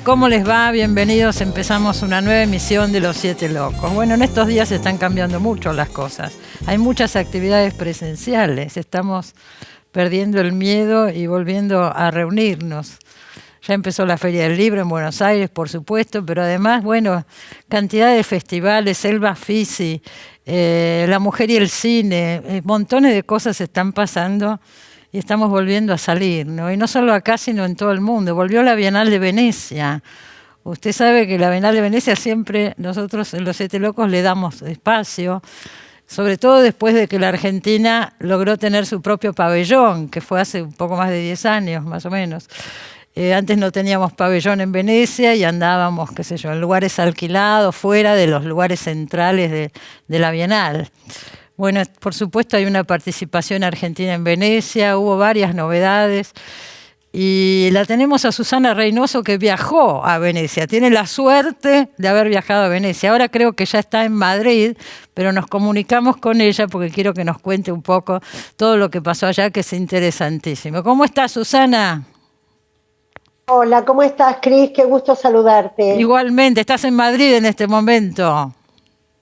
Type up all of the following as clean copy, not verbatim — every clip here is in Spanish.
¿cómo les va? Bienvenidos. Empezamos una nueva emisión de Los Siete Locos. Bueno, en estos días están cambiando mucho las cosas. Hay muchas actividades presenciales. Estamos perdiendo el miedo y volviendo a reunirnos. Ya empezó la Feria del Libro en Buenos Aires, por supuesto, pero además, bueno, cantidad de festivales, Elba Fisi, La Mujer y el Cine, montones de cosas están pasando y estamos volviendo a salir, ¿no? Y no solo acá, sino en todo el mundo. Volvió la Bienal de Venecia. Usted sabe que la Bienal de Venecia siempre nosotros en Los Siete Locos le damos espacio, sobre todo después de que la Argentina logró tener su propio pabellón, que fue hace un poco más de 10 años, más o menos. Antes no teníamos pabellón en Venecia y andábamos, qué sé yo, en lugares alquilados, fuera de los lugares centrales de la Bienal. Bueno, por supuesto hay una participación argentina en Venecia, hubo varias novedades y la tenemos a Susana Reynoso, que viajó a Venecia, tiene la suerte de haber viajado a Venecia. Ahora creo que ya está en Madrid, pero nos comunicamos con ella porque quiero que nos cuente un poco todo lo que pasó allá, que es interesantísimo. ¿Cómo estás, Susana? Hola, ¿cómo estás, Cris? Qué gusto saludarte. Igualmente, estás en Madrid en este momento.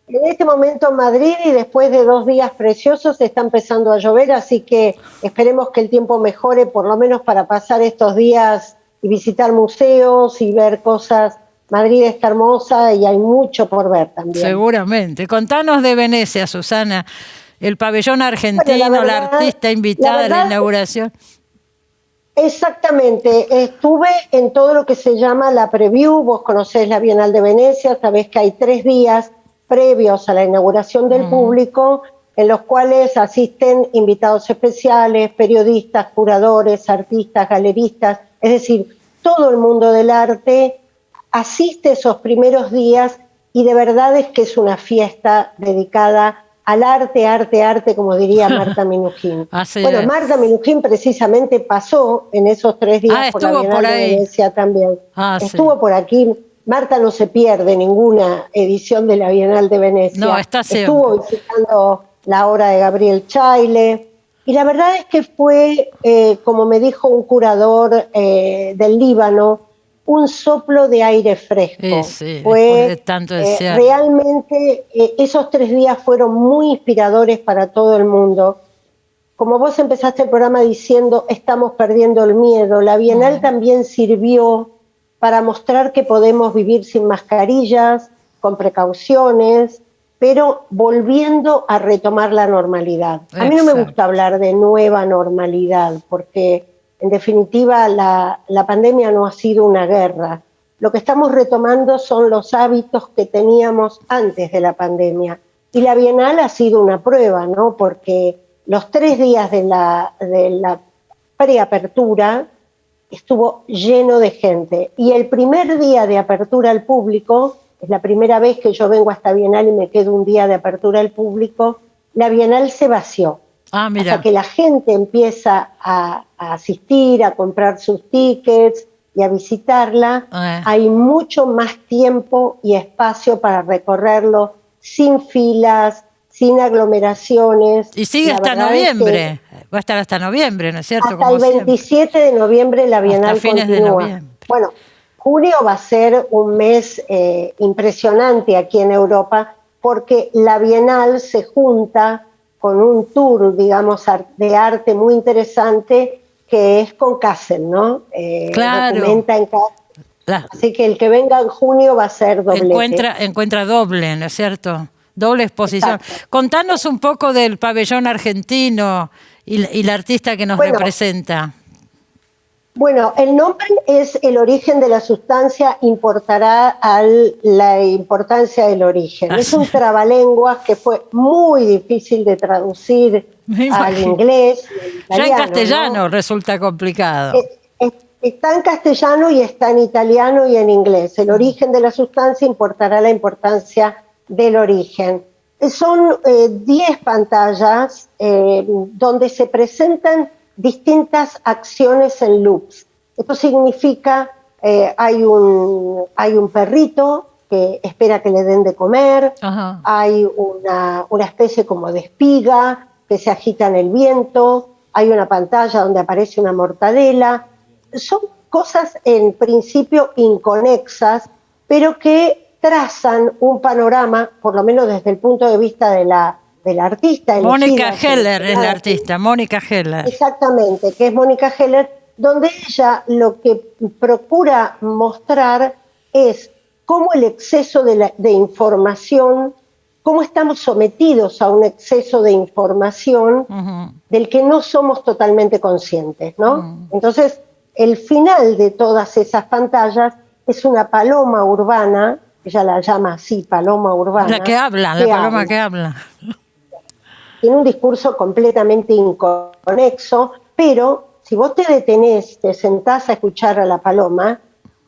En este momento en Madrid, y después de 2 días preciosos está empezando a llover, así que esperemos que el tiempo mejore, por lo menos para pasar estos días y visitar museos y ver cosas. Madrid está hermosa y hay mucho por ver también. Seguramente. Contanos de Venecia, Susana. El pabellón argentino, Bueno, la artista invitada a la inauguración. Exactamente, estuve en todo lo que se llama la preview. Vos conocés la Bienal de Venecia, sabés que hay 3 días previos a la inauguración del público, en los cuales asisten invitados especiales, periodistas, curadores, artistas, galeristas, es decir, todo el mundo del arte asiste esos primeros días, y de verdad es que es una fiesta dedicada al arte, arte, arte, como diría Marta Minujín. Bueno, Marta Minujín precisamente pasó en esos 3 días por la Bienal de Venecia también. Estuvo por aquí. Marta no se pierde ninguna edición de la Bienal de Venecia. No, está siempre. Estuvo visitando la obra de Gabriel Chaile. Y la verdad es que fue, como me dijo un curador del Líbano, un soplo de aire fresco. Sí, fue de tanto desear. Realmente esos 3 días fueron muy inspiradores para todo el mundo. Como vos empezaste el programa diciendo, estamos perdiendo el miedo, la Bienal también sirvió para mostrar que podemos vivir sin mascarillas, con precauciones, pero volviendo a retomar la normalidad. A mí no me gusta hablar de nueva normalidad, porque en definitiva la pandemia no ha sido una guerra. Lo que estamos retomando son los hábitos que teníamos antes de la pandemia. Y la Bienal ha sido una prueba, ¿no? Porque los 3 días de la preapertura estuvo lleno de gente. Y el primer día de apertura al público, es la primera vez que yo vengo a esta Bienal y me quedo un día de apertura al público, la Bienal se vació. Mira. Hasta que la gente empieza a asistir, a comprar sus tickets y a visitarla, hay mucho más tiempo y espacio para recorrerlo sin filas, sin aglomeraciones. Y sigue hasta noviembre. Va a estar hasta noviembre, ¿no es cierto? Hasta el 27 de noviembre la Bienal hasta fines continúa. De noviembre. Bueno, junio va a ser un mes impresionante aquí en Europa, porque la Bienal se junta con un tour, digamos, de arte muy interesante, que es con Kassel, ¿no? Claro. Documenta en Kassel. Así que el que venga en junio va a ser doblete. Encuentra doble, ¿no es cierto? Doble exposición. Exacto. Contanos un poco del pabellón argentino y la artista que nos representa. Bueno, el nombre es El origen de la sustancia importará a la importancia del origen. Es un trabalenguas que fue muy difícil de traducir al inglés. Ya en castellano, ¿no? Resulta complicado. Está en castellano y está en italiano y en inglés. El origen de la sustancia importará la importancia del origen. Son 10 pantallas donde se presentan distintas acciones en loops. Esto significa, hay un perrito que espera que le den de comer, hay una especie como de espiga que se agita en el viento, hay una pantalla donde aparece una mortadela. Son cosas en principio inconexas, pero que trazan un panorama, por lo menos desde el punto de vista de la artista. Mónica Heller es la artista, Mónica Heller. Exactamente, que es Mónica Heller, donde ella lo que procura mostrar es cómo el exceso de información, cómo estamos sometidos a un exceso de información del que no somos totalmente conscientes, ¿no? Entonces, el final de todas esas pantallas es una paloma urbana, ella la llama así, paloma urbana. La que habla, la paloma que habla. Tiene un discurso completamente inconexo, pero si vos te detenés, te sentás a escuchar a la paloma,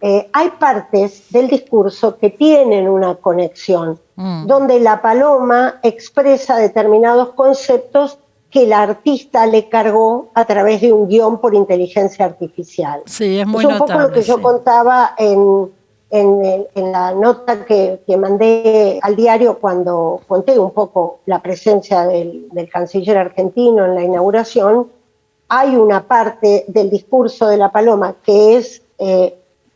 hay partes del discurso que tienen una conexión, donde la paloma expresa determinados conceptos que el artista le cargó a través de un guión por inteligencia artificial. Sí, es muy notable. Es un poco lo que yo contaba en la nota que mandé al diario cuando conté un poco la presencia del canciller argentino en la inauguración. Hay una parte del discurso de la paloma que es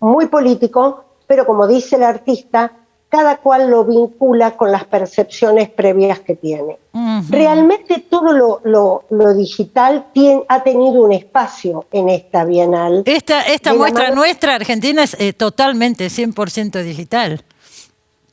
muy político, pero como dice el artista, cada cual lo vincula con las percepciones previas que tiene. Realmente todo lo digital ha tenido un espacio en esta Bienal. Esta muestra nuestra, Argentina, es totalmente 100% digital.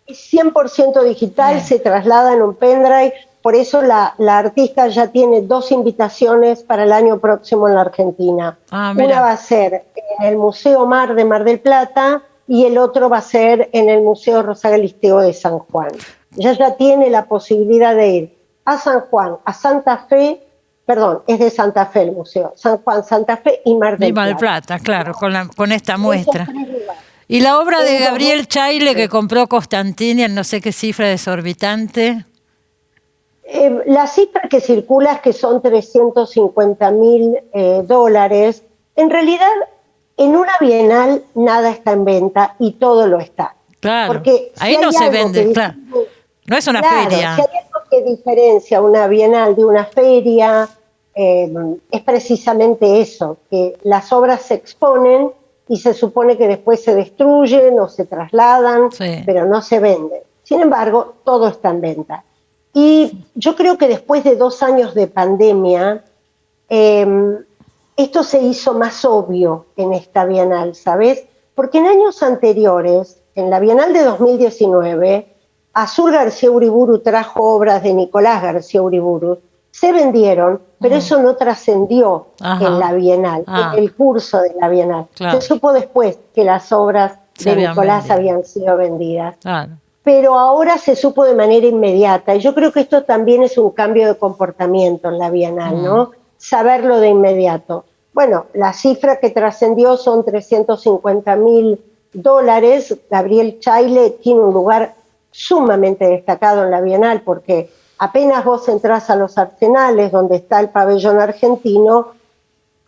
Es 100% digital, se traslada en un pendrive, por eso la artista ya tiene 2 invitaciones para el año próximo en la Argentina. Una va a ser en el Museo Mar de Mar del Plata y el otro va a ser en el Museo Rosa Galisteo de San Juan. Ella ya tiene la posibilidad de ir a San Juan, a Santa Fe, perdón, es de Santa Fe el museo, San Juan, Santa Fe y Mar del Plata. Mar del Plata, claro, con esta muestra. Y la obra de Gabriel Chaile que compró Constantini en no sé qué cifra desorbitante. La cifra que circula es que son $350.000. En realidad, en una Bienal nada está en venta y todo lo está. Claro, porque ahí no se vende, claro. No es una feria. Si hay algo que diferencia una Bienal de una feria, es precisamente eso, que las obras se exponen y se supone que después se destruyen o se trasladan, pero no se venden. Sin embargo, todo está en venta. Y yo creo que después de 2 años de pandemia, esto se hizo más obvio en esta Bienal, ¿sabes? Porque en años anteriores, en la Bienal de 2019, Azur García Uriburu trajo obras de Nicolás García Uriburu, se vendieron, pero eso no trascendió en la Bienal, en el curso de la Bienal. Claro. Se supo después que las obras de Nicolás habían sido vendidas. Claro. Pero ahora se supo de manera inmediata, y yo creo que esto también es un cambio de comportamiento en la Bienal, ¿no? Saberlo de inmediato. Bueno, la cifra que trascendió son $350.000. Gabriel Chaile tiene un lugar sumamente destacado en la Bienal, porque apenas vos entrás a los arsenales, donde está el pabellón argentino,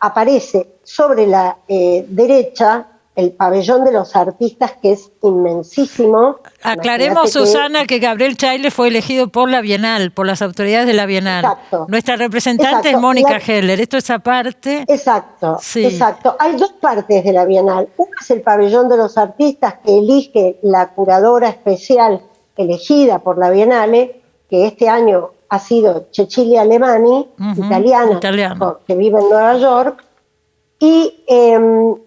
aparece sobre la derecha el pabellón de los artistas, que es inmensísimo. Aclaremos, Susana, que Gabriel Chaile fue elegido por la Bienal, por las autoridades de la Bienal. Exacto. Nuestra representante es Mónica Heller. Esto es aparte. Exacto, exacto. Hay 2 partes de la Bienal. Una es el pabellón de los artistas que elige la curadora especial elegida por la Bienale, que este año ha sido Cecilia Alemani, italiana, que vive en Nueva York. Y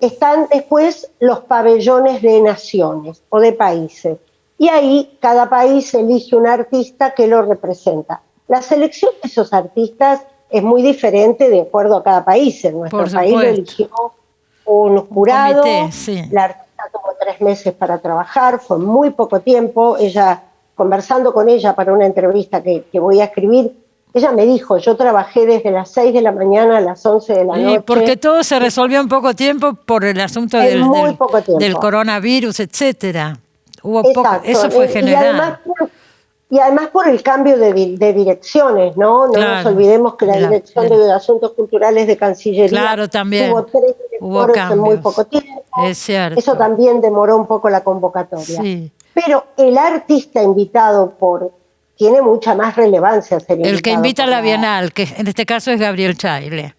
están después los pabellones de naciones o de países. Y ahí cada país elige un artista que lo representa. La selección de esos artistas es muy diferente de acuerdo a cada país. En nuestro país lo eligió un jurado. La artista tuvo 3 meses para trabajar, fue muy poco tiempo. Ella, conversando con ella para una entrevista que voy a escribir, ella me dijo, yo trabajé desde las 6 de la mañana a las 11 de la noche. Porque todo se resolvió en poco tiempo por el asunto del coronavirus, etcétera. Eso fue general. Y además por el cambio de direcciones, ¿no? No nos olvidemos que la Dirección de Asuntos Culturales de Cancillería tuvo 3 directores en muy poco tiempo. Es cierto. Eso también demoró un poco la convocatoria. Sí. Pero el artista invitado tiene mucha más relevancia ser invitado. El que invita a la Bienal, que en este caso es Gabriel Chaile,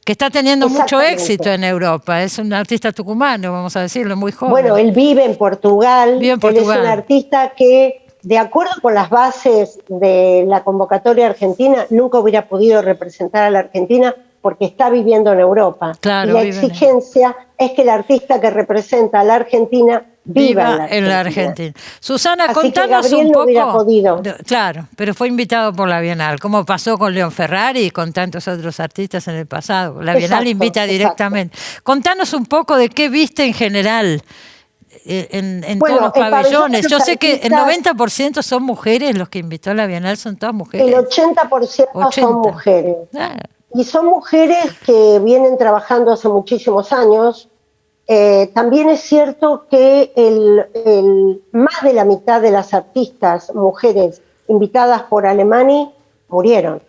que está teniendo mucho Exactamente. éxito en Europa. Es un artista tucumano, vamos a decirlo, muy joven. Bueno, él vive en Portugal. Vive en Él Portugal. es un artista que, de acuerdo con las bases de la convocatoria argentina, nunca hubiera podido representar a la Argentina porque está viviendo en Europa. Claro, y la vive en exigencia es que el artista que representa a la Argentina viva en la Argentina. Susana, Así que contanos Gabriel un no poco. hubiera podido. Claro, pero fue invitado por la Bienal, como pasó con León Ferrari y con tantos otros artistas en el pasado. La Bienal Exacto, invita directamente. Contanos un poco de qué viste en general en Bueno, todos los el pabellón pabellones. de Yo los sé que el artistas, 90% son mujeres, los que invitó la Bienal son todas mujeres. el 80% 80. son mujeres. Ah, Y son mujeres que vienen trabajando hace muchísimos años. También es cierto que más de la mitad de las artistas mujeres invitadas por Alemany murieron.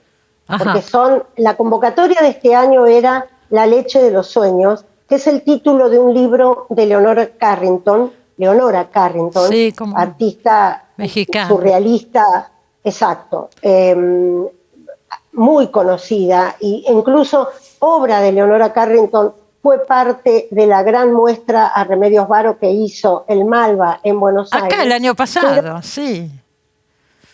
ajá. Porque la convocatoria de este año era La leche de los sueños, que es el título de un libro de Leonora Carrington, Sí, como artista mexicana. surrealista, exacto, muy conocida, e incluso obra de Leonora Carrington fue parte de la gran muestra a Remedios Varo que hizo el Malva en Buenos Aires. Acá el año pasado, sí.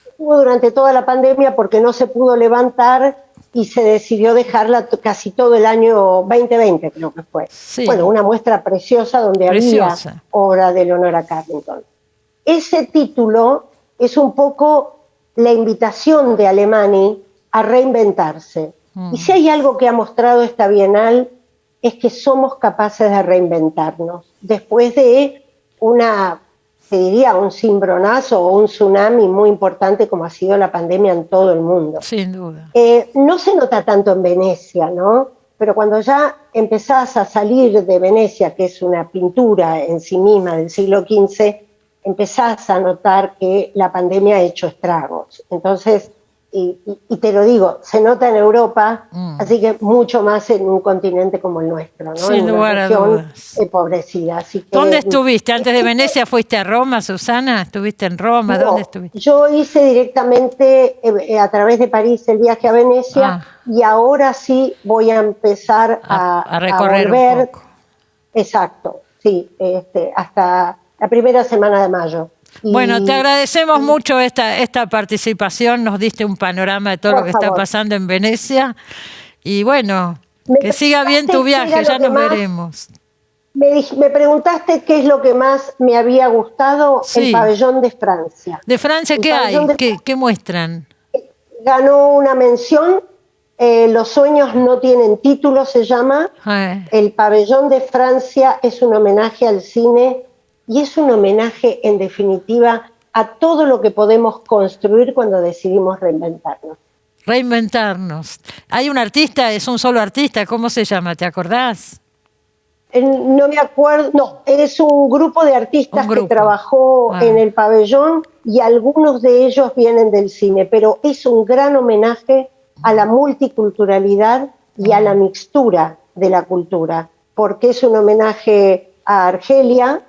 Estuvo durante toda la pandemia porque no se pudo levantar y se decidió dejarla casi todo el año 2020, creo que fue. Sí. Bueno, una muestra preciosa donde Preciosa. había obra de Leonora Carrington. Ese título es un poco la invitación de Alemany a reinventarse. Y si hay algo que ha mostrado esta Bienal es que somos capaces de reinventarnos después de te diría, un cimbronazo o un tsunami muy importante como ha sido la pandemia en todo el mundo. Sin duda. No se nota tanto en Venecia, ¿no? Pero cuando ya empezás a salir de Venecia, que es una pintura en sí misma del siglo XV, empezás a notar que la pandemia ha hecho estragos. Entonces, y te lo digo, se nota en Europa, así que mucho más en un continente como el nuestro, ¿no? Sin en lugar una a región dudas. empobrecida. Así que, ¿Dónde estuviste? Antes de Venecia fuiste a Roma, Susana. ¿Estuviste en Roma? No, ¿Dónde estuviste? yo hice directamente a través de París el viaje a Venecia y ahora sí voy a empezar A recorrer volver. un poco. Exacto, sí, hasta la primera semana de mayo. Bueno, te agradecemos mucho esta participación, nos diste un panorama de todo lo que está pasando en Venecia y bueno, que siga bien tu viaje, ya nos veremos. Me preguntaste qué es lo que más me había gustado, Sí. El pabellón de Francia. ¿De Francia qué hay? ¿Qué muestran? Ganó una mención, Los sueños no tienen título, se llama. El pabellón de Francia es un homenaje al cine y es un homenaje, en definitiva, a todo lo que podemos construir cuando decidimos reinventarnos. Reinventarnos. ¿Hay un artista? ¿Es un solo artista? ¿Cómo se llama? ¿Te acordás? No me acuerdo, no, es un grupo de artistas que trabajó en el pabellón y algunos de ellos vienen del cine, pero es un gran homenaje a la multiculturalidad y a la mixtura de la cultura, porque es un homenaje a Argelia.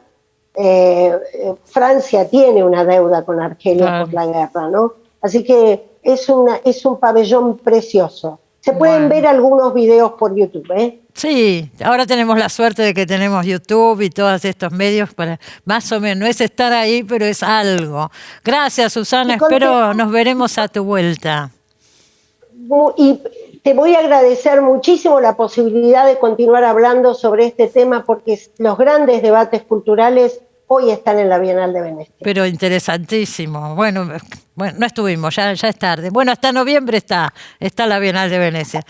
Francia tiene una deuda con Argelia por la guerra, ¿no? Así que es un pabellón precioso. Se pueden ver algunos videos por YouTube, ¿eh? Sí, ahora tenemos la suerte de que tenemos YouTube y todos estos medios para más o menos, no es estar ahí, pero es algo. Gracias, Susana, espero nos veremos a tu vuelta. Y te voy a agradecer muchísimo la posibilidad de continuar hablando sobre este tema porque los grandes debates culturales hoy están en la Bienal de Venecia. Pero interesantísimo. Bueno, no estuvimos, ya es tarde. Bueno, hasta noviembre está la Bienal de Venecia.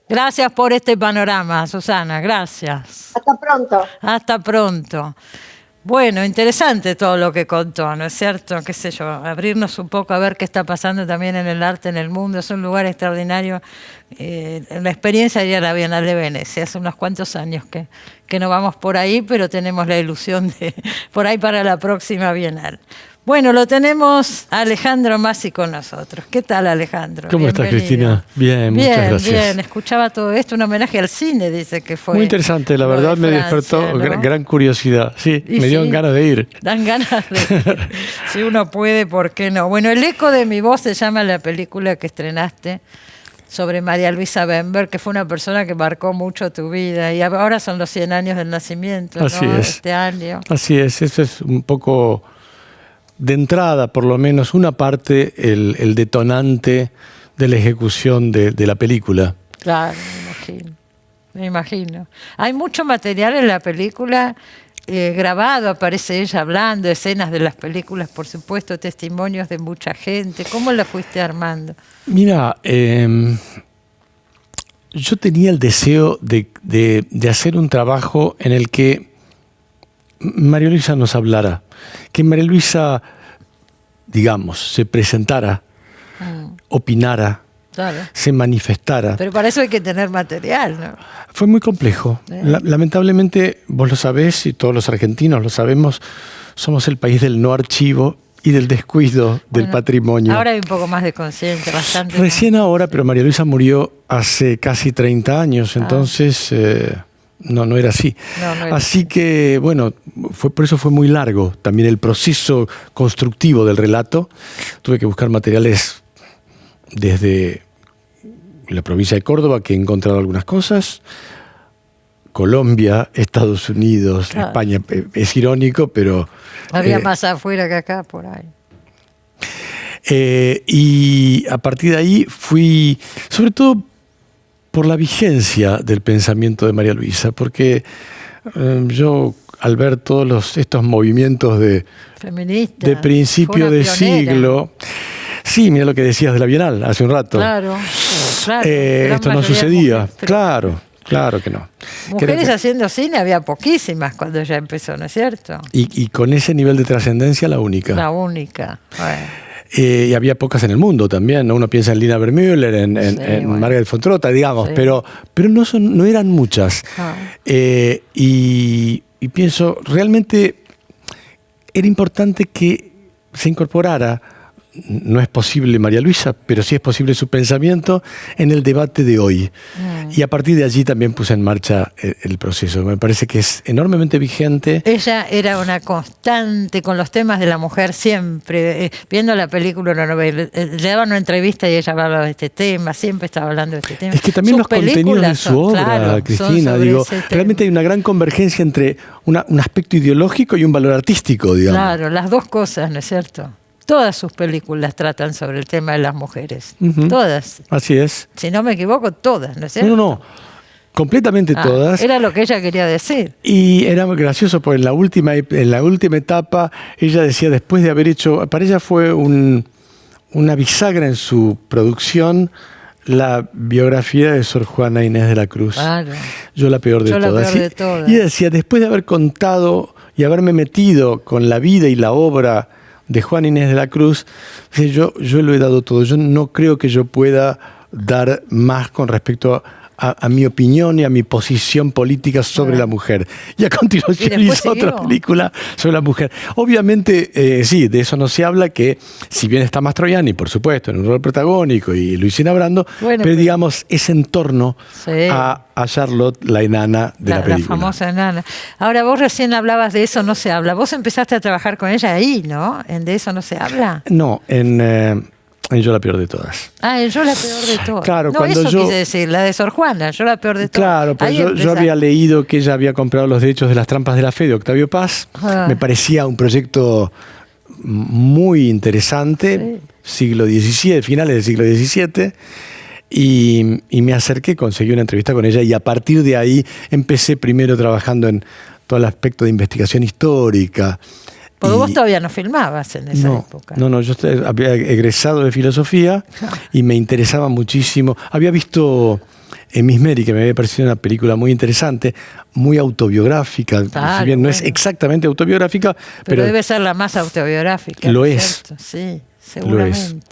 Gracias por este panorama, Susana, gracias. Hasta pronto. Hasta pronto. Bueno, interesante todo lo que contó, ¿no es cierto? Qué sé yo, abrirnos un poco a ver qué está pasando también en el arte en el mundo. Es un lugar extraordinario. La experiencia de ir a la Bienal de Venecia, hace unos cuantos años que no vamos por ahí, pero tenemos la ilusión de por ahí para la próxima Bienal. Bueno, lo tenemos a Alejandro Masi con nosotros. ¿Qué tal, Alejandro? ¿Cómo estás, Cristina? Bien, muchas gracias. Bien, escuchaba todo esto, un homenaje al cine, dice que fue. Muy interesante, la verdad me despertó gran curiosidad. Sí, me dio ganas de ir. Dan ganas de ir. Si uno puede, ¿por qué no? Bueno, El eco de mi voz se llama la película que estrenaste sobre María Luisa Bember, que fue una persona que marcó mucho tu vida. Y ahora son los 100 años del nacimiento, Así ¿no? es. Este año. Así es, eso es un poco, de entrada, por lo menos, una parte, el detonante de la ejecución de la película. Claro, me imagino. Hay mucho material en la película grabado, aparece ella hablando, escenas de las películas, por supuesto, testimonios de mucha gente. ¿Cómo la fuiste armando? Mira, yo tenía el deseo de hacer un trabajo en el que María Luisa nos hablara, que María Luisa, digamos, se presentara, opinara, claro, se manifestara. Pero para eso hay que tener material, ¿no? Fue muy complejo. Lamentablemente, vos lo sabés y todos los argentinos lo sabemos, somos el país del no archivo y del descuido del patrimonio. Ahora hay un poco más de conciencia, bastante. Recién ahora, pero María Luisa murió hace casi 30 años, entonces no era así. No era así que, bueno, por eso fue muy largo también el proceso constructivo del relato. Tuve que buscar materiales desde la provincia de Córdoba, que he encontrado algunas cosas, Colombia, Estados Unidos, claro, España. Es irónico, pero... Había más afuera que acá, por ahí. Y a partir de ahí fui, sobre todo por la vigencia del pensamiento de María Luisa, porque yo, al ver todos estos movimientos de principio de siglo... Sí, mira lo que decías de la Bienal hace un rato. Claro. Esto no sucedía. Claro que no. Mujeres haciendo cine había poquísimas cuando ella empezó, ¿no es cierto? Y con ese nivel de trascendencia, la única. La única. Bueno. Y había pocas en el mundo también, ¿no? Uno piensa en Lina Wertmüller, en Margaret von Trotta, digamos, sí, pero no eran muchas. Y pienso, realmente era importante que se incorporara. No es posible María Luisa, pero sí es posible su pensamiento en el debate de hoy. Y a partir de allí también puse en marcha el proceso. Me parece que es enormemente vigente. Ella era una constante con los temas de la mujer siempre. Viendo la película o la novela, le daban una entrevista y ella hablaba de este tema, siempre estaba hablando de este tema. Es que también los contenidos de su obra, claro, Cristina, digo, realmente hay una gran convergencia entre un aspecto ideológico y un valor artístico, digamos. Claro, las dos cosas, ¿no es cierto? Todas sus películas tratan sobre el tema de las mujeres. Todas. Así es. Si no me equivoco, todas, ¿no es cierto? No. Completamente todas. Era lo que ella quería decir. Y era muy gracioso porque en la última etapa, ella decía, después de haber hecho, para ella fue una bisagra en su producción, la biografía de Sor Juana Inés de la Cruz. Claro. Yo la peor de todas. Y ella decía, después de haber contado y haberme metido con la vida y la obra de Juana Inés de la Cruz, yo lo he dado todo. Yo no creo que yo pueda dar más con respecto a mi opinión y a mi posición política sobre la mujer. Y a continuación hizo otra película sobre la mujer. Obviamente, sí, de eso no se habla, que si bien está Mastroianni, por supuesto, en un rol protagónico, y Luisina Brando, pero digamos, es en torno a Charlotte, la enana de la película. La famosa enana. Ahora, vos recién hablabas de Eso no se habla. Vos empezaste a trabajar con ella ahí, ¿no? ¿En De eso no se habla? No, en Yo la peor de todas. En Yo la peor de todas. Claro, no, cuando eso yo quise decir, la de Sor Juana, Yo la peor de todas. Claro, pero yo había leído que ella había comprado los derechos de Las trampas de la fe de Octavio Paz. Me parecía un proyecto muy interesante, siglo XVII, finales del siglo XVII. Y me acerqué, conseguí una entrevista con ella y a partir de ahí empecé primero trabajando en todo el aspecto de investigación histórica. Porque vos todavía no filmabas en esa época. No, yo había egresado de filosofía y me interesaba muchísimo. Había visto Miss Mary, que me había parecido una película muy interesante, muy autobiográfica. Si bien no es exactamente autobiográfica, pero debe ser la más autobiográfica. Lo es. Sí, seguramente.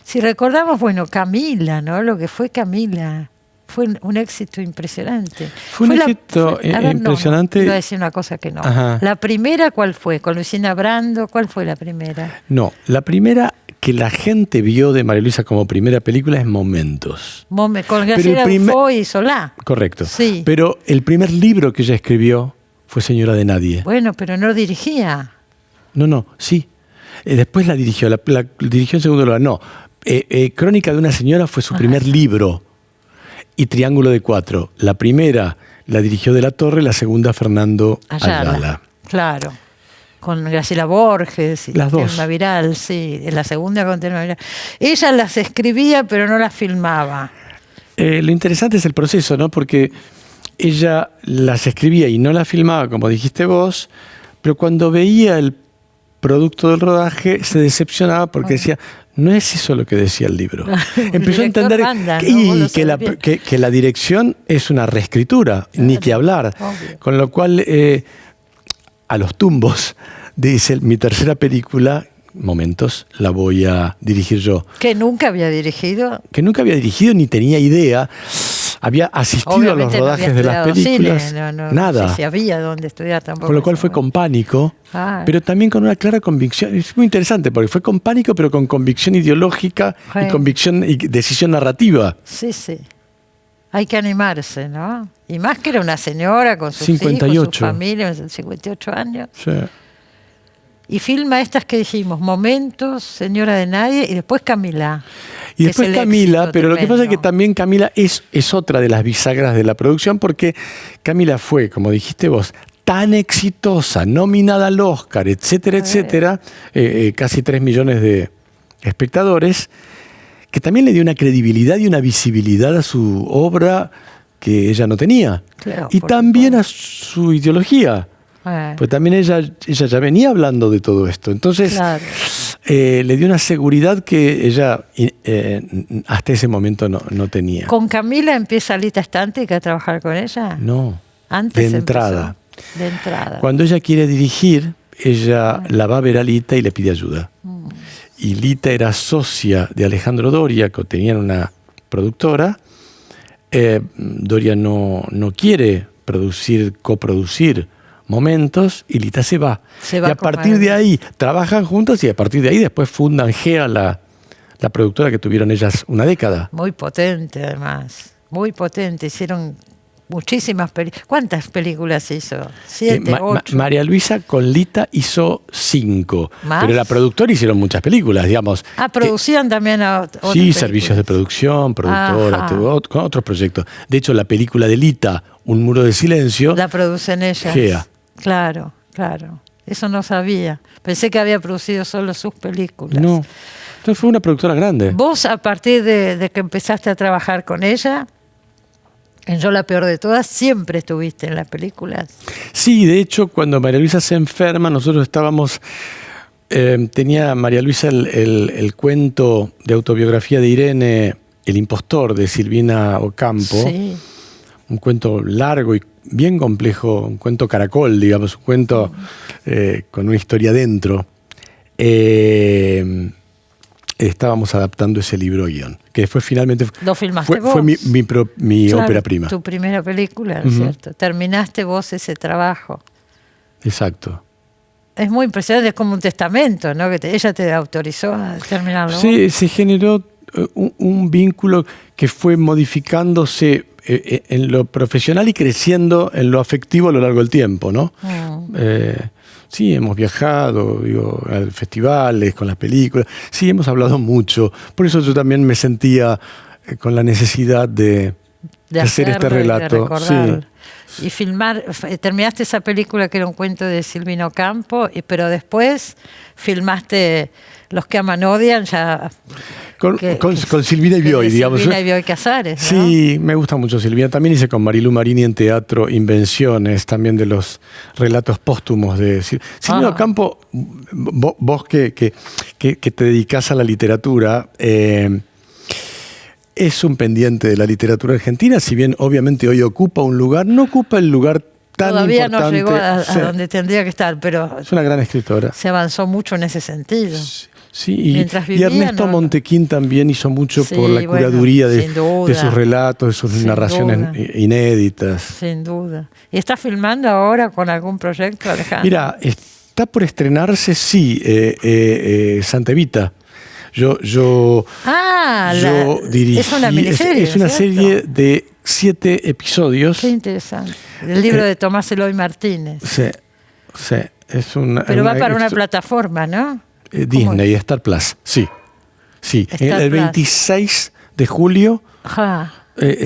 Si recordamos, Camila, ¿no? Lo que fue Camila. Fue un éxito impresionante. Fue un éxito impresionante. Iba a decir una cosa que no. Ajá. ¿La primera cuál fue? ¿Con Luisina Brando? ¿Cuál fue la primera? No, la primera que la gente vio de María Luisa como primera película es Momentos. Con Graciela Dufo y Solá. Correcto. Sí. Pero el primer libro que ella escribió fue Señora de Nadie. Bueno, pero no dirigía. No, sí. Después la dirigió, la dirigió en segundo lugar, no. Crónica de una señora fue su primer libro, y Triángulo de Cuatro. La primera la dirigió De la Torre, la segunda Fernando Ayala. Claro. Con Graciela Borges y las dos. Telma Viral, sí, la segunda con Telma Viral. Ella las escribía, pero no las filmaba. Lo interesante es el proceso, ¿no? Porque ella las escribía y no las filmaba, como dijiste vos, pero cuando veía el producto del rodaje se decepcionaba porque decía, no es eso lo que decía el libro. Empezó a entender que la dirección es una reescritura, ni que hablar. Obvio. Con lo cual, a los tumbos, dice, mi tercera película, Momentos, la voy a dirigir yo. Que nunca había dirigido. Que nunca había dirigido ni tenía idea. Había asistido Obviamente a los rodajes de las películas. Cine, nada. No sé si había donde estudiar tampoco. Con lo cual fue con pánico, pero también con una clara convicción. Es muy interesante porque fue con pánico, pero con convicción ideológica y convicción y decisión narrativa. Sí, sí. Hay que animarse, ¿no? Y más que era una señora con sus 58. hijos, su familia, 58 años. Sí. Y filma estas que dijimos, Momentos, Señora de Nadie, y después Camila. Y después Camila, pero lo que pasa es que también Camila es otra de las bisagras de la producción, porque Camila fue, como dijiste vos, tan exitosa, nominada al Oscar, etcétera, etcétera, casi 3 millones de espectadores, que también le dio una credibilidad y una visibilidad a su obra que ella no tenía. Claro, y también a su ideología. Pues también ella ya venía hablando de todo esto. Entonces, claro, le dio una seguridad que ella hasta ese momento no tenía. ¿Con Camila empieza Lita Stántica a trabajar con ella? No, antes de entrada. De entrada. Cuando ella quiere dirigir, ella la va a ver a Lita y le pide ayuda. Y Lita era socia de Alejandro Doria, que tenían una productora. Doria no quiere coproducir Momentos, y Lita se va. Y a partir de ahí trabajan juntos, y a partir de ahí después fundan GEA, la productora que tuvieron ellas una década. Muy potente, además. Muy potente. Hicieron muchísimas películas. ¿Cuántas películas hizo? 7, 8. María Luisa con Lita hizo 5. ¿Más? Pero la productora hicieron muchas películas, digamos. Producían también a otras sí, películas. Servicios de producción, productora, con otros proyectos. De hecho, la película de Lita, Un muro de silencio, la producen ellas. GEA. Claro. Eso no sabía. Pensé que había producido solo sus películas. No. Entonces fue una productora grande. Vos, a partir de que empezaste a trabajar con ella, en Yo la peor de todas, siempre estuviste en las películas. Sí, de hecho, cuando María Luisa se enferma, nosotros estábamos... tenía María Luisa el cuento de autobiografía de Irene, El impostor, de Silvina Ocampo. Sí. Un cuento largo y bien complejo, un cuento caracol, digamos, un cuento con una historia dentro. Estábamos adaptando ese libro guión, que después finalmente ¿lo filmaste vos? Fue mi ópera prima. Tu primera película, ¿cierto? Terminaste vos ese trabajo. Exacto. Es muy impresionante, es como un testamento, ¿no? Que ella te autorizó a terminarlo. Sí, se generó un vínculo que fue modificándose en lo profesional y creciendo en lo afectivo a lo largo del tiempo, ¿no? Sí, hemos viajado, a festivales, con las películas. Sí, hemos hablado mucho. Por eso yo también me sentía con la necesidad de hacer este relato. Y filmar, terminaste esa película que era un cuento de Silvina Ocampo, pero después filmaste Los que aman odian, ya... Con Silvina y Bioy, digamos. Silvina y Bioy Casares, ¿no? Sí, me gusta mucho Silvina. También hice con Marilu Marini en teatro Invenciones, también de los relatos póstumos de Silvina Ocampo. Vos que te dedicás a la literatura, es un pendiente de la literatura argentina, si bien obviamente hoy ocupa un lugar, no ocupa el lugar tan todavía importante. Todavía no llegó a donde tendría que estar, pero... Es una gran escritora. Se avanzó mucho en ese sentido. Sí, y Ernesto Montequín también hizo mucho por la curaduría de sus relatos, de sus narraciones inéditas. Sin duda. ¿Y está filmando ahora con algún proyecto, Alejandro? Mira, está por estrenarse, Santa Evita. Yo dirigí. Es una miniserie. Es una serie de 7 episodios. Qué interesante. El libro de Tomás Eloy Martínez. Sí. Pero va para una plataforma, ¿no? Disney, Star Plus, sí. Sí, el 26 de julio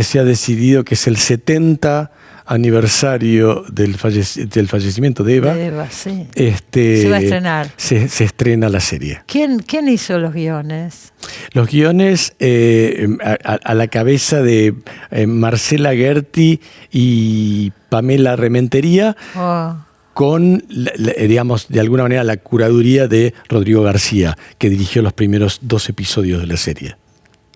se ha decidido que es el 70 aniversario del fallecimiento de Eva. De Eva, sí. Se va a estrenar. Se estrena la serie. ¿Quién hizo los guiones? Los guiones a la cabeza de Marcela Gerti y Pamela Rementería, con, digamos, de alguna manera la curaduría de Rodrigo García, que dirigió los primeros 2 episodios de la serie.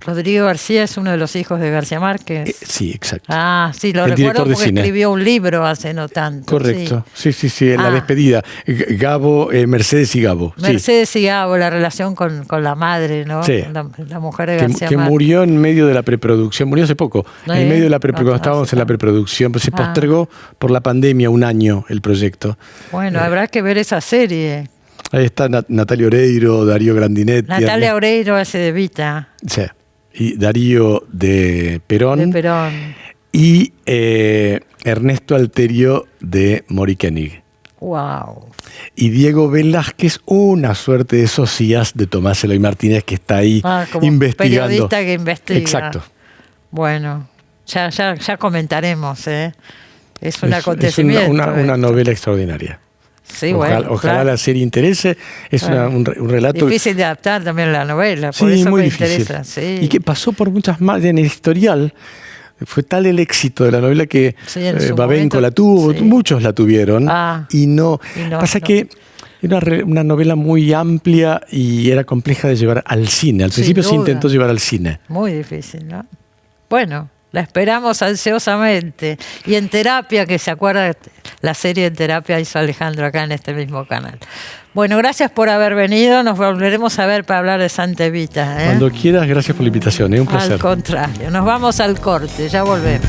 Rodrigo García es uno de los hijos de García Márquez. Sí, exacto. Sí, lo recuerdo porque escribió un libro hace no tanto. Correcto, sí, en la despedida. Gabo, Mercedes y Gabo. Mercedes y Gabo, la relación con la madre, ¿no? Sí. La mujer de García que Márquez. murió en medio de la preproducción, murió hace poco, en medio de la preproducción, cuando estábamos en la preproducción, pues se postergó por la pandemia 1 año el proyecto. Bueno, habrá que ver esa serie. Ahí está Natalia Oreiro, Darío Grandinetti. Natalia Oreiro hace de Vita. Sí. Y Darío de Perón. De Perón. Y Ernesto Alterio de Moriquenig. Wow. Y Diego Velázquez, una suerte de socias de Tomás Eloy Martínez, que está ahí como investigando. Periodista que investiga. Exacto. Bueno, ya comentaremos, ¿eh? Es un acontecimiento. Es una novela extraordinaria. Sí, ojalá la serie interese. Es un relato difícil de adaptar también la novela, por eso muy me difícil. Interesa. Sí. Y que pasó por muchas más en el historial. Fue tal el éxito de la novela que Babenco la tuvo, muchos la tuvieron y no. Pasa que era una novela muy amplia y era compleja de llevar al cine. Al principio se intentó llevar al cine. Muy difícil, ¿no? Bueno, la esperamos ansiosamente. Y en Terapia, que se acuerda, la serie En Terapia hizo Alejandro acá en este mismo canal. Bueno, gracias por haber venido. Nos volveremos a ver para hablar de Santa Evita. Cuando quieras, gracias por la invitación. Es un placer. Al contrario. Nos vamos al corte. Ya volvemos.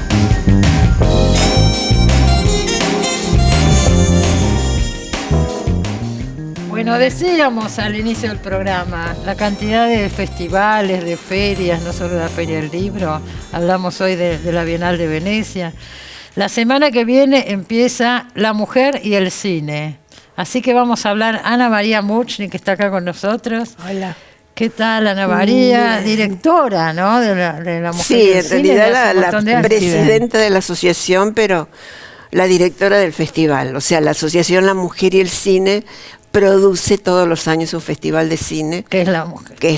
Bueno, decíamos al inicio del programa la cantidad de festivales, de ferias, no solo la Feria del Libro. Hablamos hoy de la Bienal de Venecia. La semana que viene empieza La Mujer y el Cine. Así que vamos a hablar Ana María Muchnik, que está acá con nosotros. Hola. ¿Qué tal, Ana María? Directora, ¿no? De la Mujer y el Cine. Sí, en realidad la presidenta de la asociación, pero la directora del festival. O sea, la asociación La Mujer y el Cine produce todos los años un festival de cine. Que es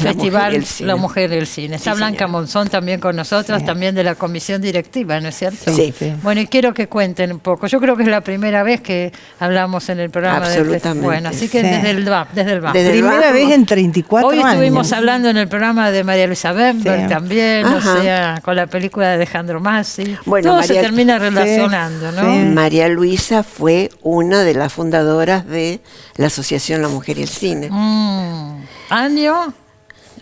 Festival La Mujer y el Cine. Está Blanca Monzón también con nosotros, también de la comisión directiva, ¿no es cierto? Sí. Bueno, y quiero que cuenten un poco. Yo creo que es la primera vez que hablamos en el programa. Absolutamente. Bueno, así que desde el BAP. Primera vez en 34 años. Hoy estuvimos hablando en el programa de María Luisa Bember también, o sea, con la película de Alejandro Massi. Bueno, todo se termina relacionando, ¿no? María Luisa fue una de las fundadoras de la asociación La Mujer y el Cine. ¿Año?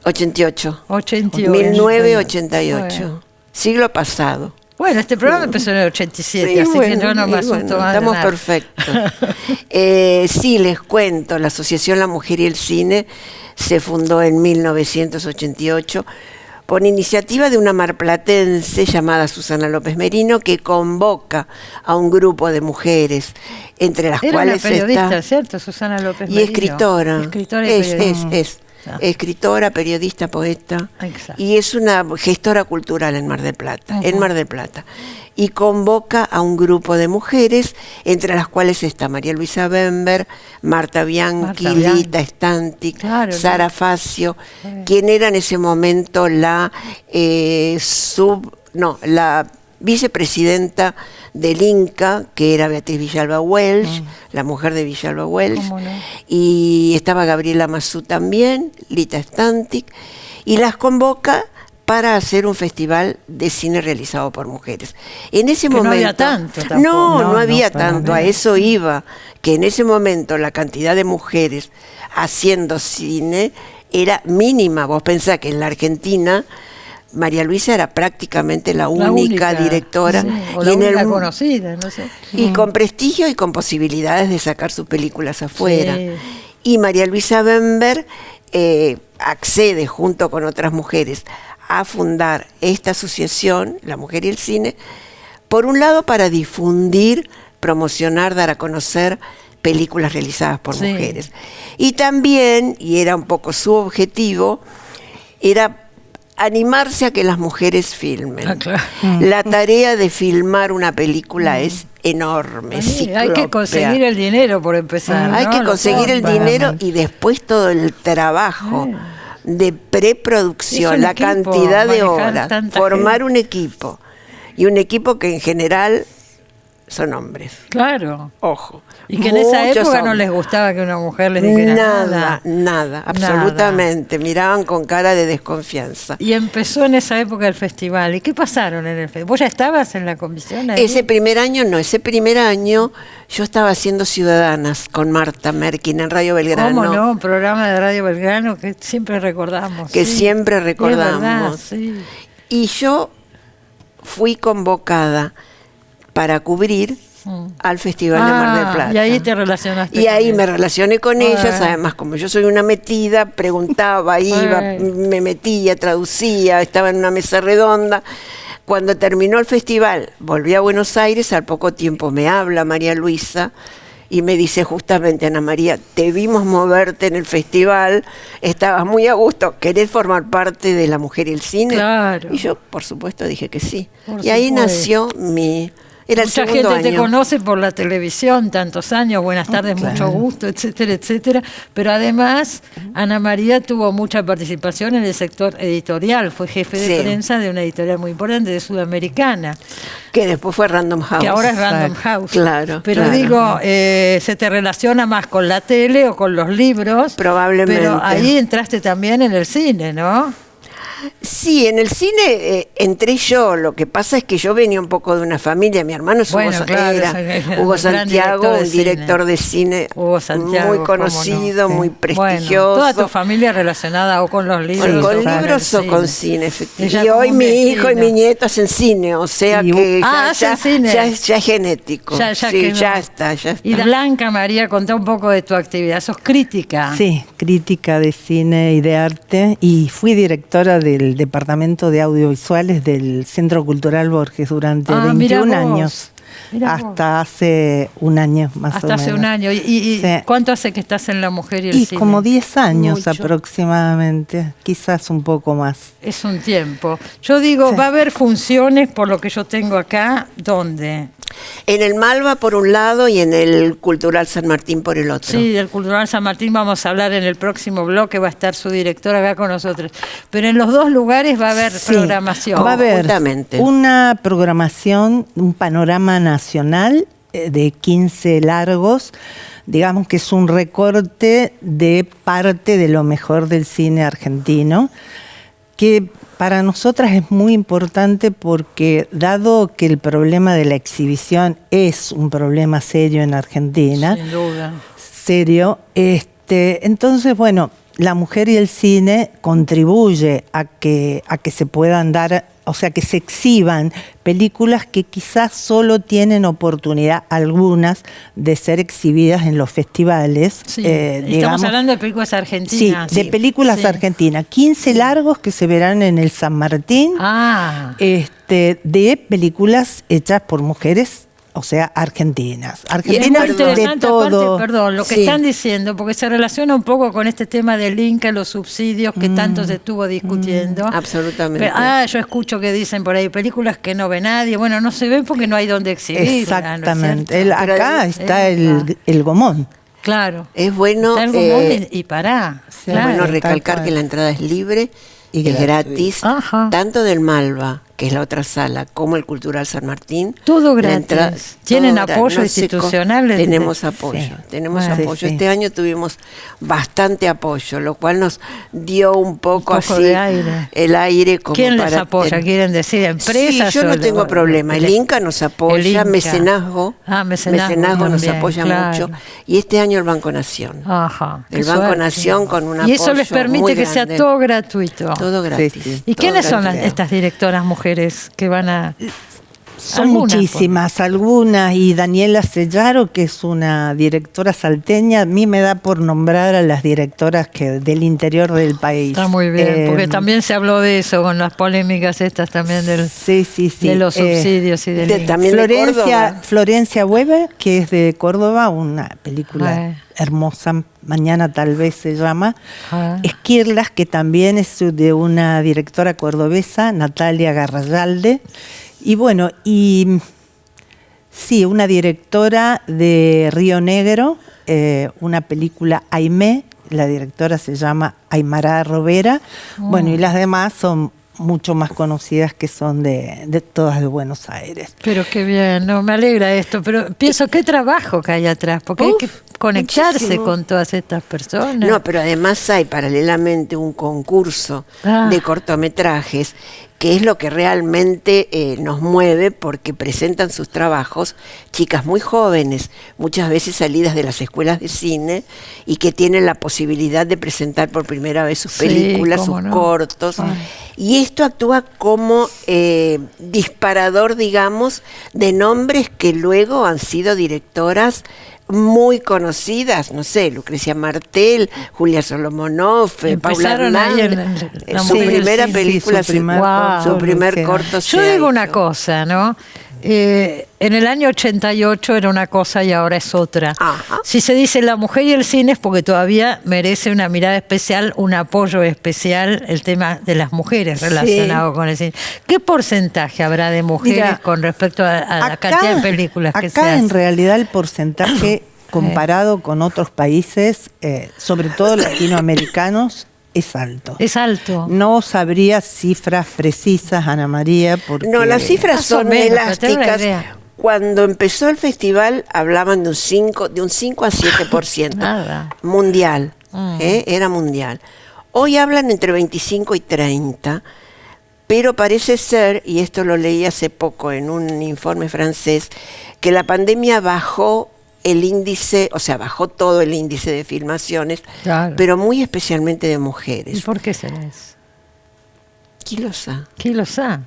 88. 1988. Bueno. Siglo pasado. Bueno, este programa empezó en el 87, así que yo no me asusto más. Estamos perfectos. Sí, les cuento, la Asociación La Mujer y el Cine se fundó en 1988 por iniciativa de una marplatense llamada Susana López Merino, que convoca a un grupo de mujeres, entre las cuales una periodista, está, ¿cierto? Susana López Merino. Y escritora. Escritora, periodista, poeta. Exacto. Y es una gestora cultural en Mar del Plata. Y convoca a un grupo de mujeres, entre las cuales está María Luisa Bember, Marta Bianchi, Lita Stantic, Sara Facio, quien era en ese momento la vicepresidenta del Inca, que era Beatriz Villalba Welch, la mujer de Villalba Welch, y estaba Gabriela Mazú también, Lita Stantic, y las convoca para hacer un festival de cine realizado por mujeres. En ese momento... No había tanto tampoco. No había tanto, a eso iba, que en ese momento la cantidad de mujeres haciendo cine era mínima. Vos pensás que en la Argentina María Luisa era prácticamente la única directora. Sí, o la única conocida, no sé. Y con prestigio y con posibilidades de sacar sus películas afuera. Sí. Y María Luisa Bember accede junto con otras mujeres a fundar esta asociación, La Mujer y el Cine, por un lado para difundir, promocionar, dar a conocer películas realizadas por mujeres. Y también, y era un poco su objetivo, era animarse a que las mujeres filmen. Claro. La tarea de filmar una película es enorme. Hay que conseguir el dinero por empezar. Hay que conseguir el dinero y después todo el trabajo de preproducción, la cantidad de horas, formar un equipo. Y un equipo que en general son hombres. Claro. Ojo. Y que en esa época no les gustaba que una mujer les dijera nada, absolutamente. Miraban con cara de desconfianza. Y empezó en esa época el festival. ¿Y qué pasaron en el festival? ¿Vos ya estabas en la comisión ahí? Ese primer año yo estaba haciendo Ciudadanas con Marta Merkin en Radio Belgrano. ¿Cómo no? Un programa de Radio Belgrano que siempre recordamos. Siempre recordamos. Verdad, sí. Y yo fui convocada para cubrir al Festival de Mar del Plata. Y ahí te relacionaste. Y ahí me relacioné con ellas, además como yo soy una metida, preguntaba, iba, me metía, traducía, estaba en una mesa redonda. Cuando terminó el festival, volví a Buenos Aires, al poco tiempo me habla María Luisa y me dice justamente, Ana María, te vimos moverte en el festival, estabas muy a gusto, ¿querés formar parte de La Mujer y el Cine? Claro. Y yo, por supuesto, dije que sí. Y ahí nació Era el Mucha segundo gente año. te conoce por la televisión, tantos años, buenas tardes, mucho gusto, etcétera, etcétera. Pero además, Ana María tuvo mucha participación en el sector editorial. Fue jefe de prensa de una editorial muy importante, de Sudamericana. Que después fue Random House. Que ahora es Random House. Claro. Pero digo, ¿se te relaciona más con la tele o con los libros? Probablemente. Pero ahí entraste también en el cine, ¿no? Sí, en el cine entré yo. Lo que pasa es que yo venía un poco de una familia. Mi hermano es Hugo Santiago, un director de cine muy conocido, muy prestigioso. Bueno, toda tu familia relacionada o con los libros. Con libros o con cine, efectivamente. Y hoy mi hijo y mi nieto hacen cine, o sea que ya es genético. Ya está. Y Blanca María, contá un poco de tu actividad. ¿Sos crítica? Sí, crítica de cine y de arte. Y fui directora del Departamento de Audiovisuales del Centro Cultural Borges durante 21 años. Hasta hace un año más o menos. Hasta hace un año. ¿Y cuánto hace que estás en La Mujer y el Cine? Como 10 años aproximadamente, quizás un poco más. Es un tiempo. Yo digo, va a haber funciones, por lo que yo tengo acá, ¿dónde? En el Malva por un lado y en el Cultural San Martín por el otro. Sí, del Cultural San Martín vamos a hablar en el próximo bloque, va a estar su directora acá con nosotros. Pero en los dos lugares va a haber programación. Va a haber una programación, un panorama nacional de 15 largos, digamos que es un recorte de parte de lo mejor del cine argentino, que para nosotras es muy importante porque, dado que el problema de la exhibición es un problema serio en Argentina, sin duda, serio, entonces, bueno, La Mujer y el Cine contribuye a que se puedan dar, o sea, que se exhiban películas que quizás solo tienen oportunidad, algunas, de ser exhibidas en los festivales. Sí, estamos hablando de películas argentinas. Sí, de películas argentinas. 15 largos que se verán en el San Martín, de películas hechas por mujeres, o sea, argentinas. Argentinas de todo. Aparte, perdón, lo que están diciendo, porque se relaciona un poco con este tema del Inca, los subsidios que tanto se estuvo discutiendo. Absolutamente. Yo escucho que dicen por ahí películas que no ve nadie. Bueno, no se ven porque no hay donde exhibir. Exactamente. Acá está el Gomón. Claro. Es bueno. Está el Gomón y pará. Es bueno recalcar que la entrada es libre y es gratis, tanto del Malva, que es la otra sala, como el Cultural San Martín. Todo gratis. ¿Tienen apoyo institucional? Tenemos apoyo, apoyo. Este año tuvimos bastante apoyo, lo cual nos dio un poco así de aire. El aire como ¿Quién les apoya? ¿Quieren decir empresas? Sí, yo no tengo problema. El Inca nos apoya, Mecenazgo. Mecenazgo nos apoya mucho. Y este año el Banco Nación. El Banco Nación con un apoyo. Y eso les permite que sea todo gratuito. Todo gratis. ¿Y quiénes son estas directoras mujeres que van a...? Son muchísimas, algunas, y Daniela Sellaro, que es una directora salteña, a mí me da por nombrar a las directoras del interior del país. Está muy bien, porque también se habló de eso con las polémicas estas también de los subsidios y también Florencia Weber, que es de Córdoba, una película hermosa, Mañana tal vez se llama. Esquirlas, que también es de una directora cordobesa, Natalia Garralde. Y bueno, una directora de Río Negro, una película Aimé, la directora se llama Aymara Rovera. Bueno, y las demás son mucho más conocidas, que son de todas de Buenos Aires. Pero qué bien, no me alegra esto, pero pienso qué trabajo que hay atrás, porque hay que conectarse muchísimo con todas estas personas. No, pero además hay paralelamente un concurso de cortometrajes, que es lo que realmente nos mueve, porque presentan sus trabajos chicas muy jóvenes, muchas veces salidas de las escuelas de cine, y que tienen la posibilidad de presentar por primera vez sus películas, sus cortos. Y esto actúa como disparador, digamos, de nombres que luego han sido directoras muy conocidas, no sé, Lucrecia Martel, Julia Solomonov, Paula Hernández, su primera película, su primer corto. Yo digo una cosa, ¿no? En el año 88 era una cosa y ahora es otra. Ajá. Si se dice la mujer y el cine es porque todavía merece una mirada especial, un apoyo especial el tema de las mujeres relacionado con el cine. ¿Qué porcentaje habrá de mujeres con respecto a la cantidad de películas que se hacen? Acá en realidad el porcentaje comparado con otros países, sobre todo latinoamericanos, es alto. Es alto. No sabría cifras precisas, Ana María, porque... No, las cifras son elásticas. Cuando empezó el festival hablaban de un 5 a 7%. Mundial. Era mundial. Hoy hablan entre 25 y 30, pero parece ser, y esto lo leí hace poco en un informe francés, que la pandemia bajó el índice, o sea, bajó todo el índice de filmaciones, pero muy especialmente de mujeres. ¿Y por qué será eso? ¿Quién lo sabe? ¿Quién lo sabe?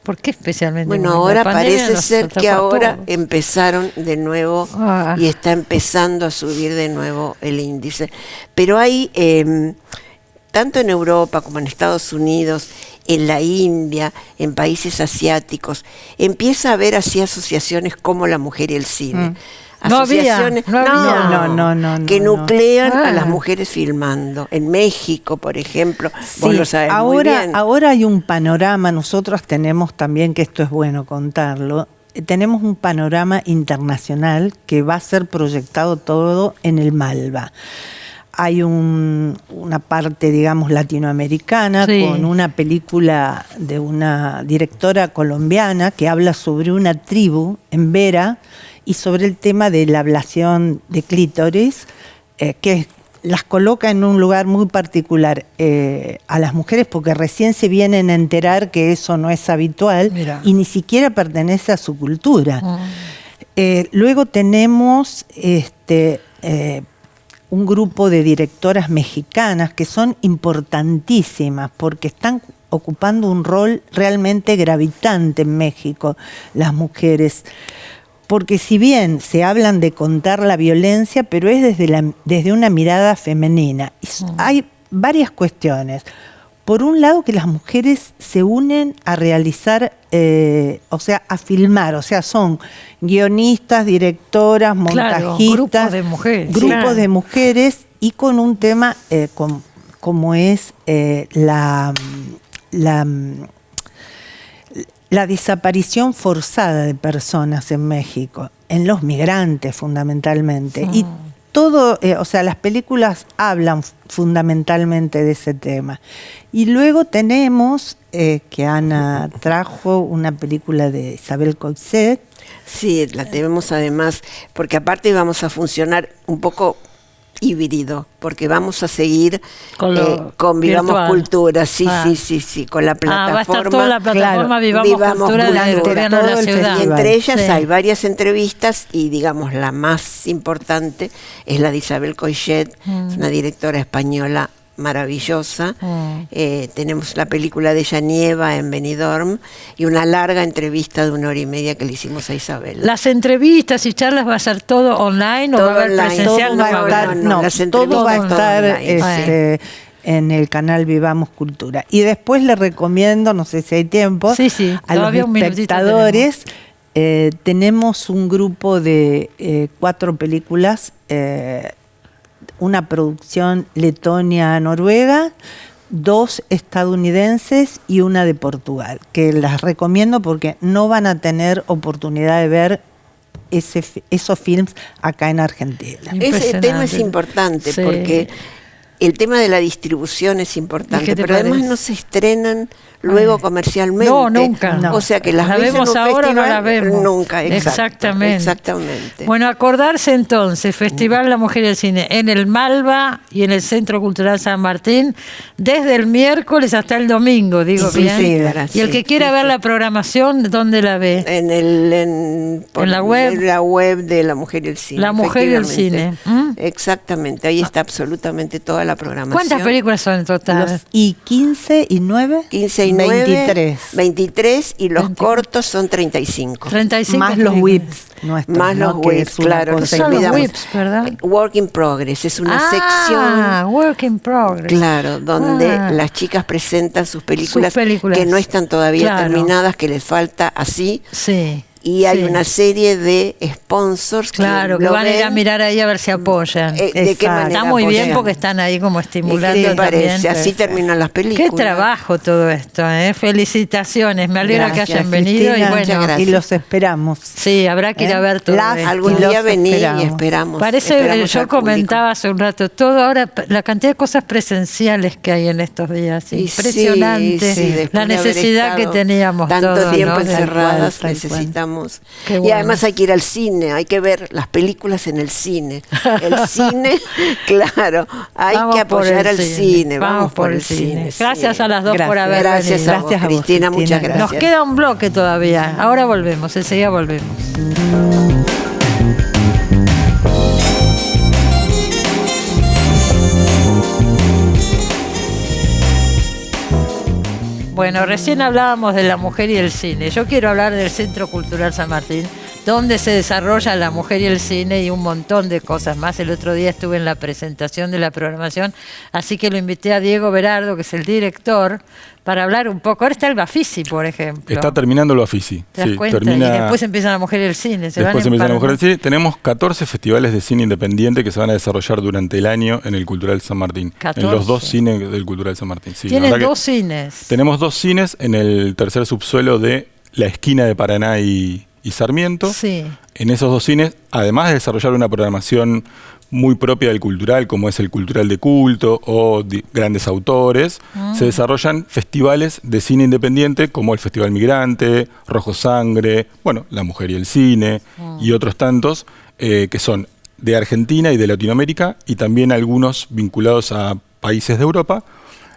¿Por qué especialmente? Bueno, ahora parece ser que ahora empezaron de nuevo y está empezando a subir de nuevo el índice. Pero hay, tanto en Europa como en Estados Unidos, en la India, en países asiáticos, empieza a haber así asociaciones como la mujer y el cine. Asociaciones que nuclean a las mujeres filmando. En México, por ejemplo, vos lo sabés muy bien. Ahora hay un panorama, nosotros tenemos también, que esto es bueno contarlo, tenemos un panorama internacional que va a ser proyectado todo en el Malva. Hay una parte, digamos, latinoamericana, con una película de una directora colombiana que habla sobre una tribu en Vera y sobre el tema de la ablación de clítoris, que las coloca en un lugar muy particular a las mujeres, porque recién se vienen a enterar que eso no es habitual. Y ni siquiera pertenece a su cultura. Luego tenemos un grupo de directoras mexicanas que son importantísimas porque están ocupando un rol realmente gravitante en México, las mujeres. Porque si bien se hablan de contar la violencia, pero es desde una mirada femenina. Y hay varias cuestiones. Por un lado, que las mujeres se unen a realizar, a filmar, son guionistas, directoras, montajistas, grupos de mujeres, y con un tema como es la desaparición forzada de personas en México, en los migrantes fundamentalmente. Y todo, las películas hablan fundamentalmente de ese tema. Y luego tenemos que Ana trajo una película de Isabel Coixet. Sí, la tenemos además, porque aparte vamos a funcionar un poco híbrido, porque vamos a seguir con Vivamos virtual. Cultura, sí, con la plataforma. Va a estar toda la plataforma Vivamos Cultura del gobierno de la ciudad. Y entre ellas hay varias entrevistas y, digamos, la más importante es la de Isabel Coixet, una directora española maravillosa. Tenemos la película de ella Nieva en Benidorm y una larga entrevista de 1 hora y media que le hicimos a Isabel. ¿Las entrevistas y charlas va a ser todo online o va a haber presencial? Todo va a estar en el canal Vivamos Cultura. Y después le recomiendo, no sé si hay tiempo, a los espectadores, tenemos un grupo de 4 películas, una producción Letonia-Noruega, 2 estadounidenses y una de Portugal, que las recomiendo porque no van a tener oportunidad de ver esos films acá en Argentina. Ese tema es importante porque el tema de la distribución es importante, pero además no se estrenan luego comercialmente. No, nunca. No. O sea que las vemos ahora o no las vemos. Nunca, exactamente. Bueno, acordarse entonces, Festival La Mujer y el Cine en el Malva y en el Centro Cultural San Martín, desde el miércoles hasta el domingo, digo bien. Y el que quiera ver la programación, ¿dónde la ve? En la web. En la web de La Mujer y el Cine. La Mujer y el Cine. Exactamente, ahí está absolutamente toda la programación. ¿Cuántas películas son en total? Y 15 y 9. 15 y 23 y los cortos son 35. 35 más los whips nuestros. Más los whips, claro. Son los whips, ¿verdad? Work in Progress, es una sección. Work in Progress. Claro, donde las chicas presentan sus películas que no están todavía terminadas, que les falta así. Sí. Y hay una serie de sponsors que van a ir a mirar ahí a ver si apoyan. ¿De qué manera está muy apoyan? Bien porque están ahí como estimulando. ¿Qué te parece? Así terminan las películas. Qué trabajo todo esto, ¿eh? Felicitaciones, me alegra que hayan venido. Cristina, y los esperamos. Sí, habrá que ir a ver todo. Algún día venir y esperamos. Yo comentaba hace un rato, todo ahora, la cantidad de cosas presenciales que hay en estos días. Impresionante. La necesidad que teníamos tanto tiempo encerradas, necesitamos. Y además hay que ir al cine, hay que ver las películas en el cine. El cine, claro, hay que apoyar al cine. Vamos por el cine. Gracias a las dos por haber venido. Gracias a vos, Cristina, muchas gracias. Nos queda un bloque todavía. Ahora volvemos, enseguida volvemos. Bueno, recién hablábamos de la mujer y el cine. Yo quiero hablar del Centro Cultural San Martín, donde se desarrolla la mujer y el cine y un montón de cosas más. El otro día estuve en la presentación de la programación, así que lo invité a Diego Berardo, que es el director, para hablar un poco. Ahora está el Bafisi, por ejemplo. Está terminando el Bafisi. ¿Te das cuenta? Termina... Y después empieza la mujer y el cine. Después empieza la mujer y el cine. Tenemos 14 festivales de cine independiente que se van a desarrollar durante el año en el Cultural San Martín. 14. En los 2 cines del Cultural San Martín. Sí, ¿tienen 2 cines? Tenemos 2 cines en el tercer subsuelo de la esquina de Paraná y Sarmiento. Sí. En esos 2 cines, además de desarrollar una programación muy propia del cultural, como es el Cultural de Culto o grandes autores, se desarrollan festivales de cine independiente como el Festival Migrante, Rojo Sangre, bueno, La Mujer y el Cine y otros tantos que son de Argentina y de Latinoamérica y también algunos vinculados a países de Europa,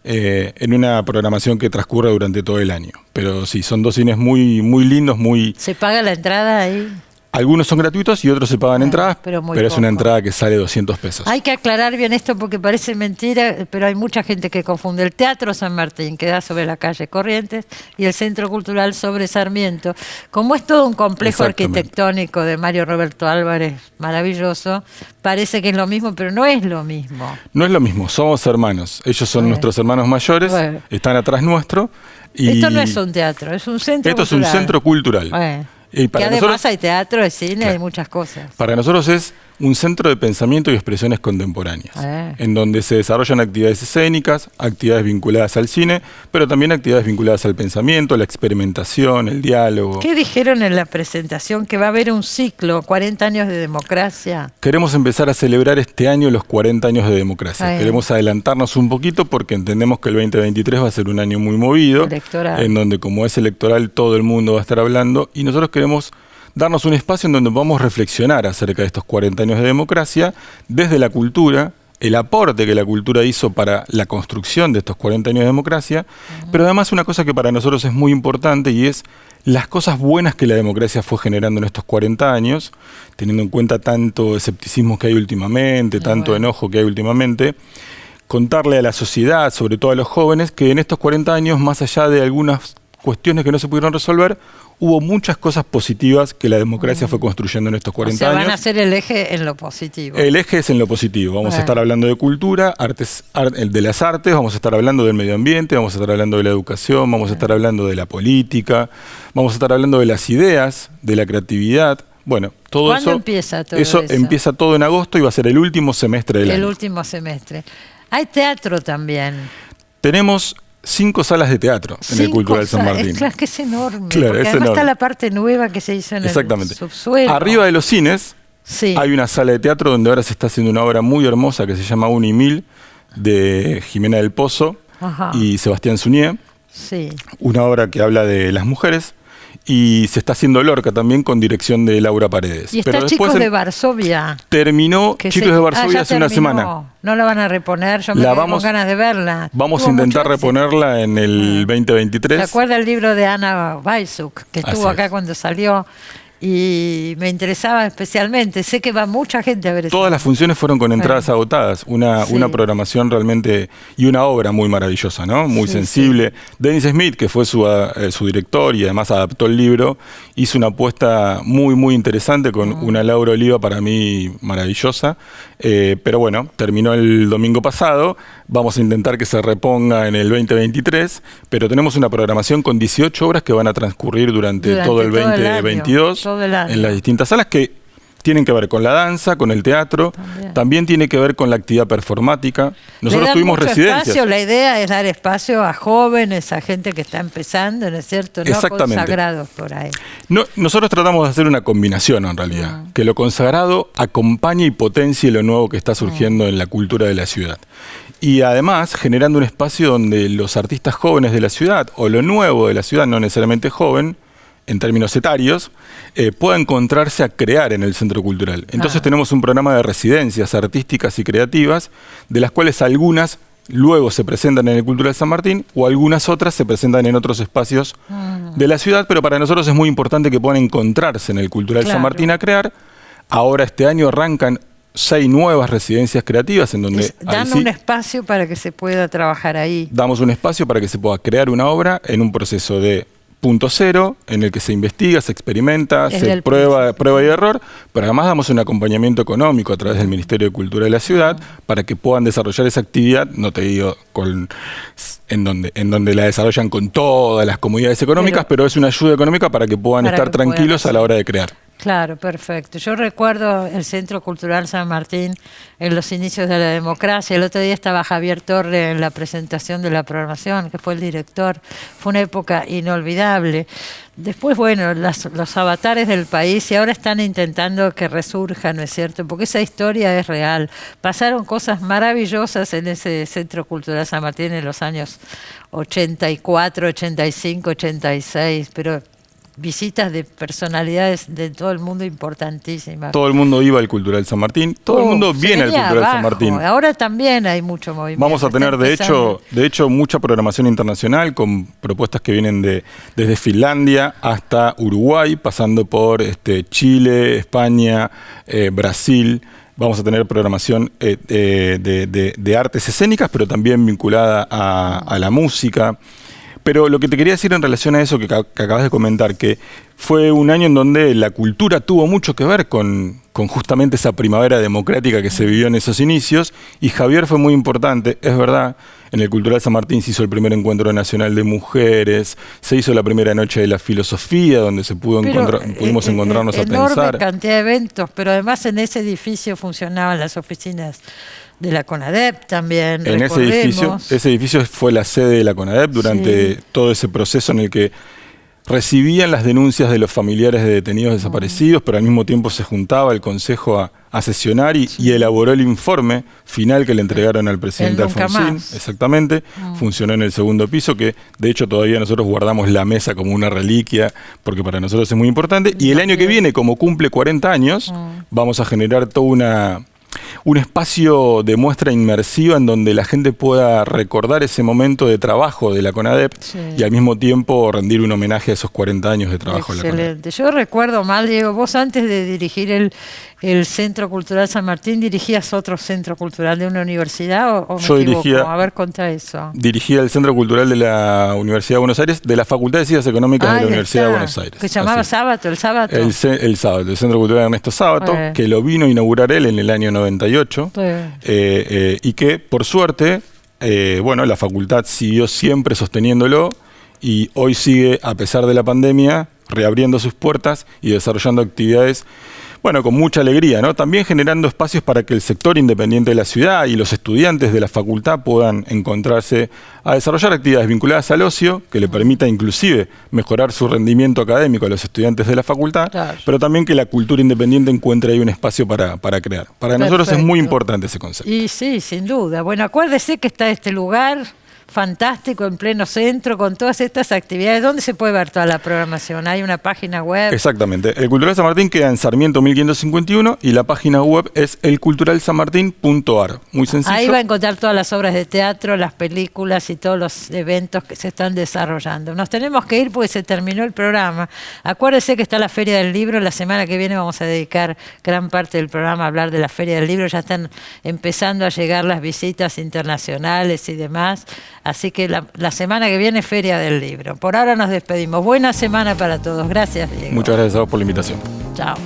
en una programación que transcurre durante todo el año. Pero sí, son 2 cines muy, muy lindos, muy... ¿Se paga la entrada ahí? Algunos son gratuitos y otros se pagan entradas, pero es una entrada que sale $200. Hay que aclarar bien esto porque parece mentira, pero hay mucha gente que confunde el Teatro San Martín, que da sobre la calle Corrientes, y el Centro Cultural sobre Sarmiento. Como es todo un complejo arquitectónico de Mario Roberto Álvarez, maravilloso, parece que es lo mismo, pero no es lo mismo. No es lo mismo, somos hermanos. Ellos son nuestros hermanos mayores, están atrás nuestro. Y esto no es un teatro, es un centro cultural. Esto es un centro cultural. Y que además hay teatro, hay cine, hay muchas cosas. Para nosotros es un centro de pensamiento y expresiones contemporáneas, en donde se desarrollan actividades escénicas, actividades vinculadas al cine, pero también actividades vinculadas al pensamiento, la experimentación, el diálogo. ¿Qué dijeron en la presentación? Que va a haber un ciclo, 40 años de democracia. Queremos empezar a celebrar este año los 40 años de democracia. Queremos adelantarnos un poquito porque entendemos que el 2023 va a ser un año muy movido, en donde como es electoral todo el mundo va a estar hablando y nosotros queremos darnos un espacio en donde podamos reflexionar acerca de estos 40 años de democracia desde la cultura, el aporte que la cultura hizo para la construcción de estos 40 años de democracia, pero además una cosa que para nosotros es muy importante y es las cosas buenas que la democracia fue generando en estos 40 años, teniendo en cuenta tanto escepticismo que hay últimamente, tanto enojo que hay últimamente, contarle a la sociedad, sobre todo a los jóvenes, que en estos 40 años, más allá de algunas cuestiones que no se pudieron resolver, hubo muchas cosas positivas que la democracia fue construyendo en estos 40 años. Van a ser el eje en lo positivo. El eje es en lo positivo. Vamos a estar hablando de cultura, de las artes, vamos a estar hablando del medio ambiente, vamos a estar hablando de la educación, vamos a estar hablando de la política, vamos a estar hablando de las ideas, de la creatividad. Bueno, todo eso. ¿Cuándo empieza todo eso? Eso empieza todo en agosto y va a ser el último semestre del año. El último semestre. Hay teatro también. Tenemos 5 salas de teatro en el Cultural San Martín. Claro, que es enorme. Claro, porque es además enorme. está la parte nueva que se hizo en el subsuelo. Arriba de los cines hay una sala de teatro donde ahora se está haciendo una obra muy hermosa que se llama 1 y 1000 de Jimena del Pozo y Sebastián Suñé. Sí. Una obra que habla de las mujeres. Y se está haciendo Lorca también con dirección de Laura Paredes. Y está Chicos de Varsovia. Terminó Chicos de Varsovia hace una semana. No la van a reponer, yo me quedé con ganas de verla. Vamos a intentar reponerla en el 2023. ¿Se acuerda el libro de Ana Weissuk, que estuvo acá cuando salió? Y me interesaba especialmente. Sé que va mucha gente a ver eso. Todas las funciones fueron con entradas agotadas. Una programación realmente y una obra muy maravillosa, ¿no? Muy sensible. Dennis Smith, que fue su director y además adaptó el libro, hizo una apuesta muy, muy interesante con una Laura Oliva para mí maravillosa. Pero bueno, terminó el domingo pasado. Vamos a intentar que se reponga en el 2023. Pero tenemos una programación con 18 obras que van a transcurrir durante todo el 2022. En las distintas salas que tienen que ver con la danza, con el teatro, también tiene que ver con la actividad performática. Nosotros tuvimos residencias. La idea es dar espacio a jóvenes, a gente que está empezando, ¿no es cierto? No consagrados por ahí. No, nosotros tratamos de hacer una combinación en realidad, que lo consagrado acompañe y potencie lo nuevo que está surgiendo en la cultura de la ciudad. Y además generando un espacio donde los artistas jóvenes de la ciudad, o lo nuevo de la ciudad, no necesariamente joven, en términos etarios, pueda encontrarse a crear en el Centro Cultural. Entonces tenemos un programa de residencias artísticas y creativas, de las cuales algunas luego se presentan en el Cultural San Martín o algunas otras se presentan en otros espacios de la ciudad, pero para nosotros es muy importante que puedan encontrarse en el Cultural San Martín a crear. Ahora este año arrancan 6 nuevas residencias creativas en donde... Dan un espacio para que se pueda trabajar ahí. Damos un espacio para que se pueda crear una obra en un proceso de punto cero, en el que se investiga, se experimenta, se prueba y error, pero además damos un acompañamiento económico a través del Ministerio de Cultura de la ciudad para que puedan desarrollar esa actividad, no te digo en donde la desarrollan con todas las comodidades económicas, pero es una ayuda económica para que puedan estar tranquilos a la hora de crear. Claro, perfecto. Yo recuerdo el Centro Cultural San Martín en los inicios de la democracia. El otro día estaba Javier Torre en la presentación de la programación, que fue el director. Fue una época inolvidable. Después, bueno, los avatares del país y ahora están intentando que resurja, ¿no es cierto? Porque esa historia es real. Pasaron cosas maravillosas en ese Centro Cultural San Martín en los años 84, 85, 86, pero... visitas de personalidades de todo el mundo importantísimas. Todo el mundo iba al Cultural San Martín, todo el mundo viene al Cultural San Martín. Ahora también hay mucho movimiento. Vamos a tener, de hecho, mucha programación internacional con propuestas que vienen desde Finlandia hasta Uruguay, pasando por Chile, España, Brasil. Vamos a tener programación de artes escénicas, pero también vinculada a la música. Pero lo que te quería decir en relación a eso que acabas de comentar, que fue un año en donde la cultura tuvo mucho que ver con justamente esa primavera democrática que se vivió en esos inicios, y Javier fue muy importante, es verdad. En el Cultural San Martín se hizo el primer encuentro nacional de mujeres, se hizo la primera noche de la filosofía, donde pudimos encontrarnos a pensar. Enorme cantidad de eventos, pero además en ese edificio funcionaban las oficinas de la CONADEP también. En ese edificio fue la sede de la CONADEP durante todo ese proceso en el que recibían las denuncias de los familiares de detenidos desaparecidos, pero al mismo tiempo se juntaba el Consejo a sesionar y elaboró el informe final que le entregaron al presidente Alfonsín. Exactamente. Funcionó en el segundo piso, que de hecho todavía nosotros guardamos la mesa como una reliquia, porque para nosotros es muy importante. Y el año que viene, como cumple 40 años, vamos a generar toda un espacio de muestra inmersiva en donde la gente pueda recordar ese momento de trabajo de la CONADEP y al mismo tiempo rendir un homenaje a esos 40 años de trabajo de la CONADEP. Excelente. Yo recuerdo mal, Diego, vos antes de dirigir el Centro Cultural San Martín, ¿dirigías otro centro cultural de una universidad o me Yo equivoco? dirigía, A ver, contá eso. Dirigía el Centro Cultural de la Universidad de Buenos Aires, de la Facultad de Ciencias Económicas de la Universidad de Buenos Aires. Que se llamaba Sábato, el Sábato. El Sábato, el Centro Cultural Ernesto Sábato, que lo vino a inaugurar él en el año 98, y que, por suerte, la facultad siguió siempre sosteniéndolo, y hoy sigue, a pesar de la pandemia, reabriendo sus puertas y desarrollando actividades, con mucha alegría, ¿no? También generando espacios para que el sector independiente de la ciudad y los estudiantes de la facultad puedan encontrarse a desarrollar actividades vinculadas al ocio, que le permita inclusive mejorar su rendimiento académico a los estudiantes de la facultad, pero también que la cultura independiente encuentre ahí un espacio para crear. Para nosotros es muy importante ese concepto. Y sí, sin duda. Bueno, acuérdese que está este lugar fantástico en pleno centro con todas estas actividades. ¿Dónde se puede ver toda la programación? ¿Hay una página web? Exactamente. El Cultural San Martín queda en Sarmiento 1551 y la página web es elculturalsanmartin.ar. Muy sencillo. Ahí va a encontrar todas las obras de teatro, las películas y todos los eventos que se están desarrollando. Nos tenemos que ir porque se terminó el programa. Acuérdese que está la Feria del Libro. La semana que viene vamos a dedicar gran parte del programa a hablar de la Feria del Libro. Ya están empezando a llegar las visitas internacionales y demás. Así que la semana que viene, Feria del Libro. Por ahora nos despedimos. Buena semana para todos. Gracias, Diego. Muchas gracias a vos por la invitación. Chao.